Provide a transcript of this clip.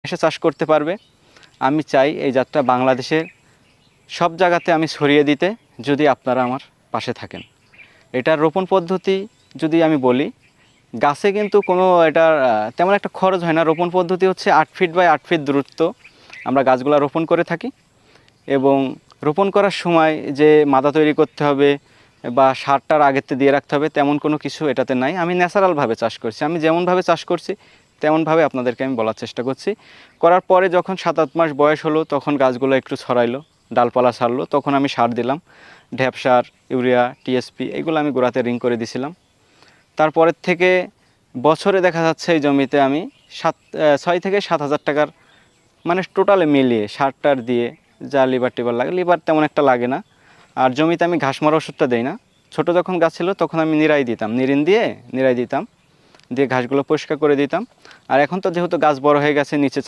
এসে চাষ করতে পারবে। আমি চাই এই জাতটা বাংলাদেশের সব জায়গাতে আমি ছড়িয়ে দিতে, যদি আপনারা আমার পাশে থাকেন। এটার রোপণ পদ্ধতি যদি আমি বলি, গাছে কিন্তু কোনো এটার তেমন একটা খরচ হয় না। রোপণ পদ্ধতি হচ্ছে 8 ফিট বাই 8 ফিট দূরত্ব আমরা গাছগুলো রোপণ করে থাকি। এবং রোপণ করার সময় যে মাদা তৈরি করতে হবে বা সারটার আগেতে দিয়ে রাখতে হবে, তেমন কোনো কিছু এটাতে নাই। আমি ন্যাচারালভাবে চাষ করছি। আমি যেমনভাবে চাষ করছি তেমনভাবে আপনাদেরকে আমি বলার চেষ্টা করছি। করার পরে যখন 7-8 মাস বয়স হলো, তখন গাছগুলো একটু ছড়াইলো, ডালপালা ছাড়লো, তখন আমি সার দিলাম। ঢ্যাপ সার, ইউরিয়া, টিএসপি এগুলো আমি গোড়াতে রিং করে দিছিলাম। তারপরের থেকে বছরে দেখা যাচ্ছে এই জমিতে আমি 6 থেকে 7 হাজার টাকার মানে টোটালে মিলিয়ে সার দিয়ে যা লিভার টিভার লাগে, লিভার তেমন একটা লাগে না। আর জমিতে আমি ঘাস মারা ওষুধটা দেই না। ছোটো যখন গাছ ছিল তখন আমি নিড়াই দিতাম, নিড়াই দিতাম, দিয়ে ঘাসগুলো পরিষ্কার করে দিতাম। আর এখন তো যেহেতু গাছ বড় হয়ে গেছে, নিচে